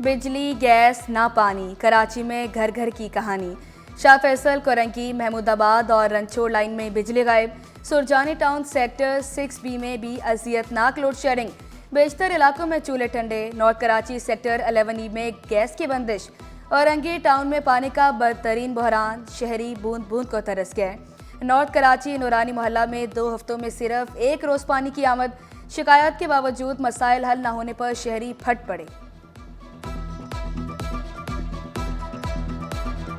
बिजली, गैस, ना पानी, कराची में घर घर की कहानी। शाह फैसल, कोरंगी, महमूदाबाद और रंगछोड़ लाइन में बिजली गायब। सुरजानी टाउन सेक्टर 6B में भी अजियतनाक लोड शेडिंग। बेशतर इलाकों में चूल्हे ठंडे। नॉर्थ कराची सेक्टर 11E में गैस की बंदिश। औरंगी टाउन में पानी का बदतरीन बहरान, शहरी बूंद बूंद को तरस गए। नॉर्थ कराची नूरानी मोहल्ला में 2 हफ्तों में सिर्फ एक रोज पानी की आमद। शिकायत के बावजूद मसाइल हल न होने पर शहरी फट पड़े।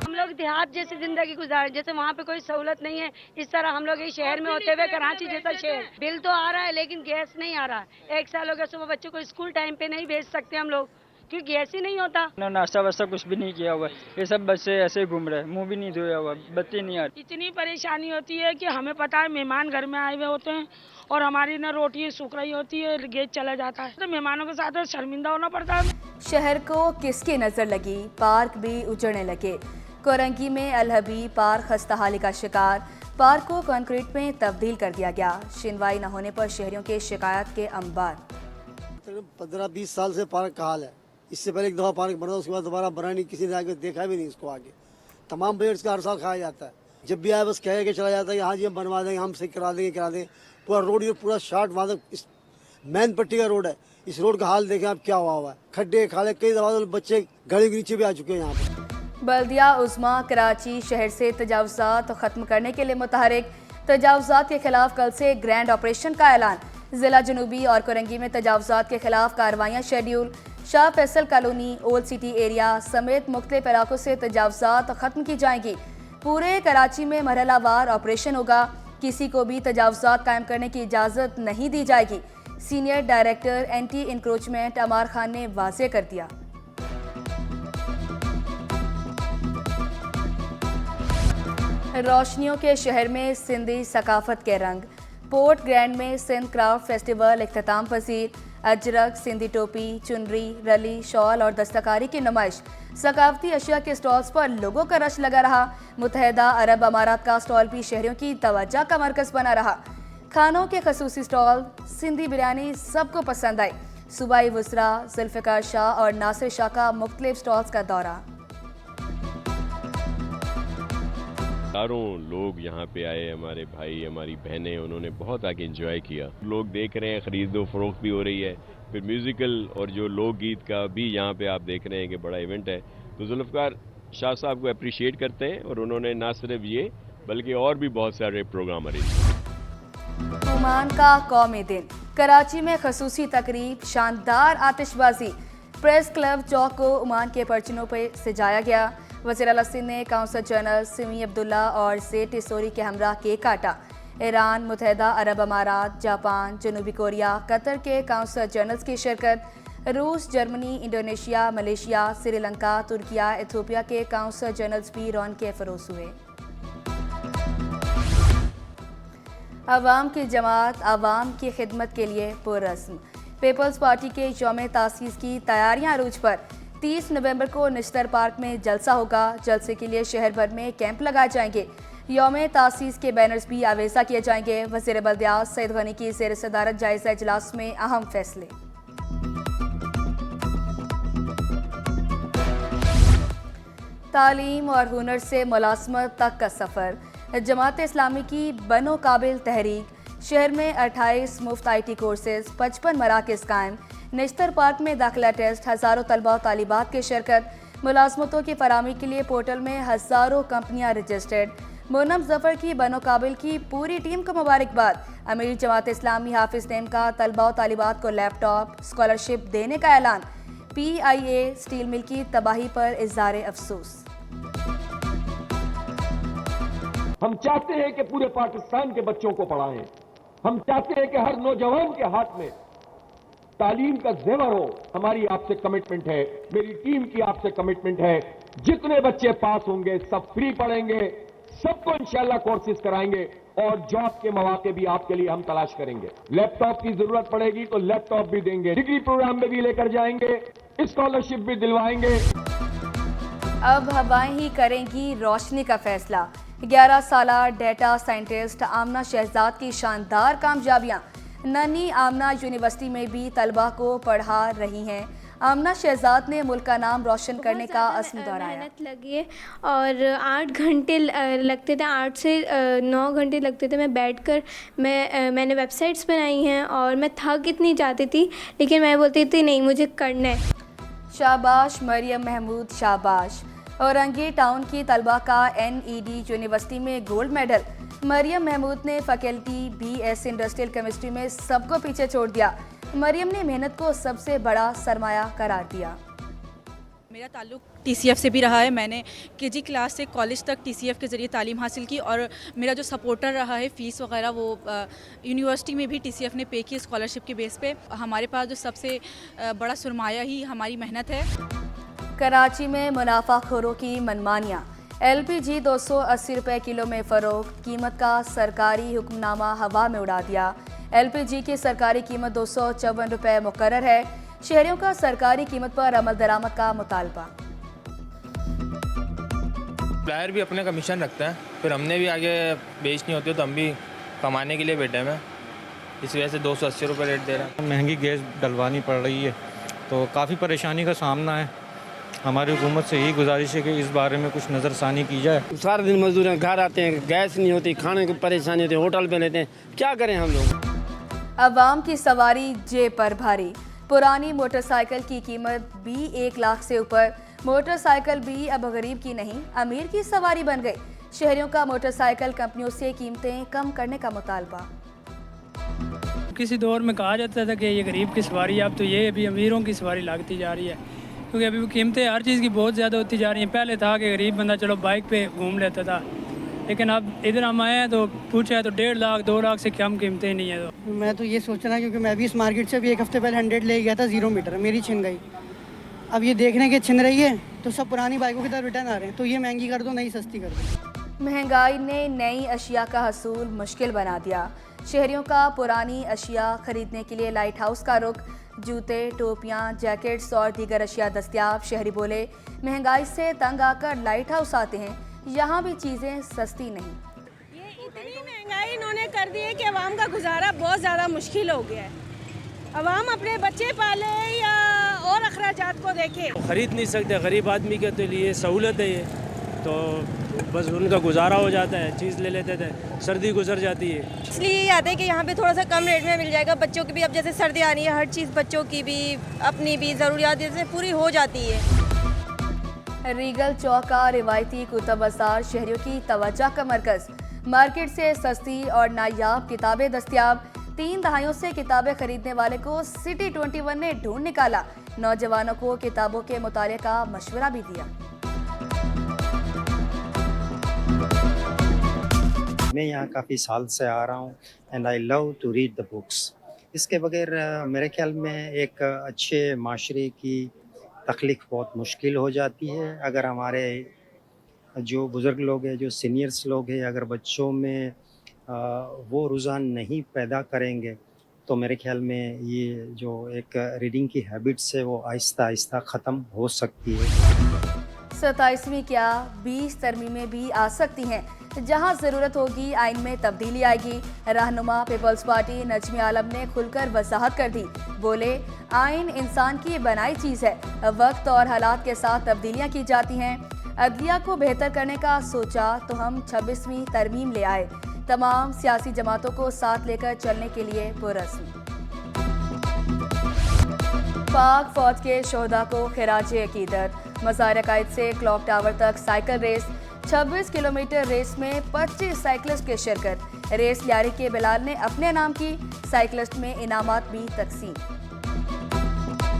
हम लोग देहात जैसी जिंदगी गुजार, जैसे वहाँ पे कोई सहूलत नहीं है, इस तरह हम लोग इस शहर में होते हुए कराची जैसा शहर, बिल तो आ रहा है लेकिन गैस नहीं आ रहा है। 1 साल हो गया, सुबह बच्चों को स्कूल टाइम पे नहीं भेज सकते हम लोग क्योंकि गैस ही नहीं होता। नाश्ता वास्ता कुछ भी नहीं किया हुआ, ये सब बच्चे ऐसे ही घूम रहे हैं, मुंह भी नहीं धोया हुआ, बत्ती नहीं आ रही। इतनी परेशानी होती है कि हमें पता है मेहमान घर में आए हुए होते हैं और हमारी ना रोटी सूख रही होती है, गैस चला जाता है, तो मेहमानों के साथ शर्मिंदा होना पड़ता है। शहर को किसकी नजर लगी, पार्क भी उजड़ने लगे। कोरंगी में अलहबी पार्क खस्ताहाली का शिकार। पार्क को कंक्रीट में तब्दील कर दिया गया। सुनवाई न होने पर शहरियों के शिकायत के अंबार। 15-20 साल से पार्क का हाल है। इससे पहले एक दफ़ा पार्क बना, उसके बाद दोबारा बना नहीं, किसी ने आगे देखा भी नहीं इसको आगे। तमाम पेड़ का हर साल खाया जाता है, जब भी आए बस कह के चला जाता है हाँ जी हम बनवा देंगे, हम से करा देंगे। पूरा रोड ये पूरा शार्ट वहाँ तक मैन पट्टी का रोड है। इस रोड का हाल देखें आप क्या हुआ है, खड्डे खाले, कई दफा तो बच्चे गाड़ी के नीचे भी आ चुके हैं यहाँ पर। बल्दिया उज़्मा कराची शहर से तजावुज़ात खत्म करने के लिए मुतहरिक। तजावुज़ात के खिलाफ कल से ग्रैंड ऑपरेशन का ऐलान। जिला जनूबी और कोरंगी में तजावुज़ात के खिलाफ कार्रवाइयाँ schedule. Shah Faisal colony, old city area समेत मुख्तलिफ इलाकों से तजावुज़ात खत्म की जाएंगी। पूरे कराची में मरहलावार ऑपरेशन होगा। किसी को भी तजावुज़ात कायम करने की इजाज़त नहीं दी जाएगी। सीनियर डायरेक्टर एंटी इंक्रोचमेंट अमार खान ने वाज़ेह कर दिया। रोशनियों के शहर में सिंधी सकाफत के रंग। पोर्ट ग्रैंड में सिंध क्राफ्ट फेस्टिवल इख्तिताम पसीर। अजरक, सिंधी टोपी, चुनरी, रली, शॉल और दस्तकारी की नुमाइश। सकाफती अशिया के स्टॉल्स पर लोगों का रश लगा रहा। मुत्तहदा अरब अमारात का स्टॉल भी शहरियों की तवज्जो का मरकज बना रहा। खानों के खसूसी स्टॉल, सिंधी बिरयानी सबको पसंद आई। सूबाई वुसरा, जुल्फ़िकार शाह और नासिर शाह का मुख्तलिफ स्टॉल्स का दौरा। हज़ारों लोग यहाँ पे आए, हमारे भाई हमारी बहनें, उन्होंने बहुत आगे एंजॉय किया। लोग देख रहे हैं, खरीदो फरोख्त भी हो रही है। फिर म्यूज़िकल और जो लोकगीत का भी यहाँ पे आप देख रहे हैं कि बड़ा इवेंट है। तो जुल्फ़िकार शाह साहब को अप्रिशिएट करते हैं और उन्होंने ना सिर्फ ये बल्कि और भी बहुत सारे प्रोग्राम अरेंज किए। ओमान का कौमी दिन। कराची में खसूसी तकरीब, शानदार आतिशबाजी। प्रेस क्लब चौक को ओमान के परचनों पर सजाया गया। वज़ीर आला सिंध ने काउंसल जनरल सिमी अब्दुल्ला और सेठ टिसोरी के हमरा केक काटा। ईरान, मुत्तहदा अरब अमारात, जापान, जनूबी कोरिया, कतर के काउंसल जनरल्स की शिरकत। रूस, Germany, Indonesia, Malaysia, Sri Lanka, Türkiye, Ethiopia के काउंसल जनरल्स भी रौनके फरोश हुए। अवाम की जमात, अवाम की खिदमत के लिए पुरस्म। पीपल्स पार्टी के यौम तासीस की तैयारियां अरूज पर। 30 नवंबर को निश्तर पार्क में जलसा होगा। जलसे के लिए शहर भर में कैंप लगाए जाएंगे। यौम तासीस के बैनर्स भी आवेजा किए जाएंगे। वज़ीर बल्दियात सईद गनी की ज़ेर सदारत जायज़ा इजलास में अहम फैसले। तालीम और हुनर से मुलाज़मत तक का सफ़र। जमात इस्लामी की बनो काबिल तहरीक। शहर में 28 मुफ्त IT कोर्सेज, 55 मराकज़ कायम। निश्तर पार्क में दाखिला टेस्ट, हज़ारों तलबा और तालिबात की शिरकत। मुलाजमतों की फराहमी के लिए पोर्टल में हज़ारों कंपनियां रजिस्टर्ड। मोनम जफ़र की बनो काबिल की पूरी टीम को मुबारकबाद। अमीर जमात इस्लामी हाफिज नेम का तलबा और तालिबात को लैपटॉप स्कॉलरशिप देने का ऐलान। PIA स्टील मिल की तबाही पर इज़हार अफसोस। हम चाहते हैं कि पूरे पाकिस्तान के बच्चों को पढ़ाएं। हम चाहते हैं कि हर नौजवान के हाथ में तालीम का जेवर हो। हमारी आपसे कमिटमेंट है, मेरी टीम की आपसे कमिटमेंट है, जितने बच्चे पास होंगे सब फ्री पढ़ेंगे, सबको इंशाल्लाह कोर्सेज कराएंगे और जॉब के मौके भी आपके लिए हम तलाश करेंगे। लैपटॉप की जरूरत पड़ेगी तो लैपटॉप भी देंगे, डिग्री प्रोग्राम में भी लेकर जाएंगे, स्कॉलरशिप भी दिलवाएंगे। अब हवाएं ही करेंगी रोशनी का फैसला। 11 साला डेटा साइंटिस्ट आमना शहजाद की शानदार कामयाबियां। नन्ही आमना यूनिवर्सिटी में भी तलबा को पढ़ा रही हैं। आमना शहजाद ने मुल्क का नाम रोशन करने का अज़्म दोहराया। मेहनत लगी है और 8 घंटे लगते थे, 8 से 9 घंटे लगते थे। मैं बैठकर मैंने वेबसाइट्स बनाई हैं और मैं थक इतनी जाती थी, लेकिन मैं बोलती थी नहीं, मुझे करना है। शाबाश मरियम महमूद, शाबाश। औरंगी टाउन की तलबा का NED यूनिवर्सिटी में गोल्ड मेडल। मरियम महमूद ने फैकल्टी BS इंडस्ट्रियल केमिस्ट्री में सबको पीछे छोड़ दिया। मरियम ने मेहनत को सबसे बड़ा सरमाया करार दिया। मेरा ताल्लुक़ TCF से भी रहा है। मैंने KG क्लास से कॉलेज तक TCF के ज़रिए तालीम हासिल की और मेरा जो सपोर्टर रहा है फ़ीस वगैरह वो यूनिवर्सिटी में भी TCF ने पे की स्कॉलरशिप के बेस पे। हमारे पास जो सबसे बड़ा सुरमाया ही हमारी मेहनत है। कराची में मुनाफाखोरों की मनमानियाँ। LPG 280 रुपये किलो में फ़रोख्त, कीमत का सरकारी हुक्मनामा हवा में उड़ा दिया। LPG की सरकारी कीमत 254 रुपये मुकर्रर है। शहरियों का सरकारी कीमत पर अमल दरामद का मुतालबा। सप्लायर भी अपने कमीशन रखता है, फिर हमने भी आगे बेचनी होती है तो हम भी कमाने के लिए बैठे हैं। इस वजह से 280 रुपये रेट दे रहा है। महंगी गैस डलवानी पड़ रही है तो काफ़ी परेशानी का सामना है। हमारी हुकूमत से यही गुजारिश है कि इस बारे में कुछ नज़रसानी की जाए। सारा दिन मजदूर हैं, घर आते हैं, गैस नहीं होती, खाने की परेशानी होती है, होटल पे लेते हैं, क्या करें हम लोग। अवाम की सवारी जेब पर भारी। पुरानी मोटरसाइकिल की कीमत भी 1 लाख से ऊपर। मोटरसाइकिल भी अब गरीब की नहीं, अमीर की सवारी बन गई। शहरियों का मोटरसाइकिल कंपनियों से कीमतें कम करने का मुतालबा। किसी दौर में कहा जाता था कि ये गरीब की सवारी है, अब तो ये अभी अमीरों की सवारी लगती जा रही है, क्योंकि अभी कीमतें हर चीज़ की बहुत ज़्यादा होती जा रही हैं। पहले था कि गरीब बंदा चलो बाइक पे घूम लेता था, लेकिन अब इधर हम आए हैं तो पूछा है तो 1.5 लाख 2 लाख से कम कीमतें ही नहीं है। तो मैं तो ये सोच रहा, क्योंकि मैं भी इस मार्केट से भी 1 हफ्ते पहले 100 ले गया था 0 मीटर, मेरी छिन गई। अब ये देखने के छिन रही है तो सब पुरानी बाइकों की तरफ रिटर्न आ रहे हैं, तो ये महंगी कर दो, नई सस्ती कर दो। महंगाई ने नई अशिया का हसूल मुश्किल बना दिया। शहरियों का पुरानी अशिया खरीदने के लिए लाइट हाउस का रुख। जूते, टोपियाँ, जैकेट्स और दीगर अशिया दस्तियाब। शहरी बोले महंगाई से तंग आकर लाइट हाउस आते हैं, यहाँ भी चीज़ें सस्ती नहीं। ये इतनी महंगाई इन्होंने कर दी है कि अवाम का गुजारा बहुत ज़्यादा मुश्किल हो गया है। अवाम अपने बच्चे पाले या और अखराजात को देखे, खरीद नहीं सकते। गरीब आदमी के तो लिए सहूलत है ये, तो बस उनका गुजारा हो जाता है, चीज़ ले लेते थे, सर्दी गुजर जाती है। इसलिए ये आता है कि यहाँ पे थोड़ा सा कम रेट में मिल जाएगा। बच्चों की भी अब जैसे सर्दी आ रही है, हर चीज़ बच्चों की भी अपनी भी ज़रूरियात जैसे पूरी हो जाती है। रीगल चौक का रिवायती कुतुब बाजार शहरियों की तवज्जो का मरकज़। मार्केट से सस्ती और नायाब किताबें दस्तियाब। 3 दहाइयों से किताबें खरीदने वाले को सिटी 21 ने ढूंढ निकाला। नौजवानों को किताबों के मुताले का मशवरा भी दिया। मैं यहाँ काफ़ी साल से आ रहा हूँ and I love to read the books. इसके बगैर मेरे ख्याल में एक अच्छे माशरे की तख्लीक बहुत मुश्किल हो जाती है। अगर हमारे जो बुज़ुर्ग लोग हैं, जो सीनियर्स लोग हैं, अगर बच्चों में वो रुझान नहीं पैदा करेंगे तो मेरे ख्याल में ये जो एक रीडिंग की हैबिट्स है वो आहिस्ता आहिस्ता ख़त्म हो सकती है। 27वीं क्या 20 तरमीमें भी आ सकती हैं। जहां ज़रूरत होगी आइन में तब्दीली आएगी। रहनुमा पीपल्स पार्टी नजमी आलम ने खुलकर वजाहत कर दी। बोले आइन इंसान की बनाई चीज़ है, वक्त और हालात के साथ तब्दीलियां की जाती हैं। अदलिया को बेहतर करने का सोचा तो हम 26वीं तरमीम ले आए। तमाम सियासी जमातों को साथ लेकर चलने के लिए पुरस्म। पाक फौज के शोहदा को खिराज अकीदत। मज़ार अकायद से क्लॉक टावर तक साइकिल रेस। 26 किलोमीटर रेस में 25 साइकिलिस्ट की शिरकत। रेस लियारी के बिलाल ने अपने नाम की, साइकिलिस्ट में इनामात भी तकसीम।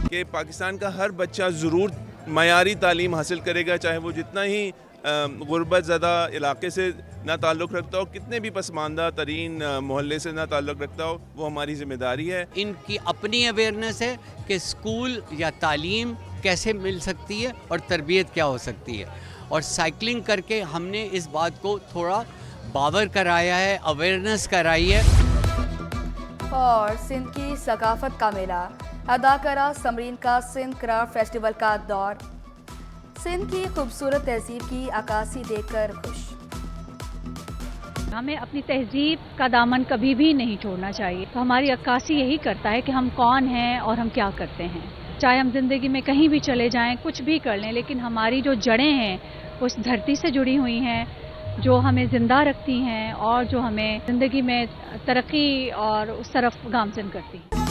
कि पाकिस्तान का हर बच्चा ज़रूर मयारी तालीम हासिल करेगा, चाहे वो जितना ही गुर्बत ज़्यादा इलाके से ना ताल्लुक़ रखता हो, कितने भी पसमानदा तरीन मोहल्ले से ना ताल्लुक़ रखता हो, वो हमारी ज़िम्मेदारी है। इनकी अपनी अवेयरनेस है कि स्कूल या तालीम कैसे मिल सकती है और तरबियत क्या हो सकती है, और साइकिलिंग करके हमने इस बात को थोड़ा बावर कराया है, अवेयरनेस कराई है। और सिंध की सकाफत का मेला। अदाकारा समरीन का सिंध क्राफ्ट फेस्टिवल का दौर। सिंध की खूबसूरत तहजीब की अक्कासी देखकर खुश। हमें अपनी तहजीब का दामन कभी भी नहीं छोड़ना चाहिए। तो हमारी अक्कासी यही करता है कि हम कौन हैं और हम क्या करते हैं। चाहे हम ज़िंदगी में कहीं भी चले जाएं, कुछ भी कर लें, लेकिन हमारी जो जड़ें हैं उस धरती से जुड़ी हुई हैं, जो हमें ज़िंदा रखती हैं और जो हमें ज़िंदगी में तरक्की और उस तरफ गामज़न करती हैं।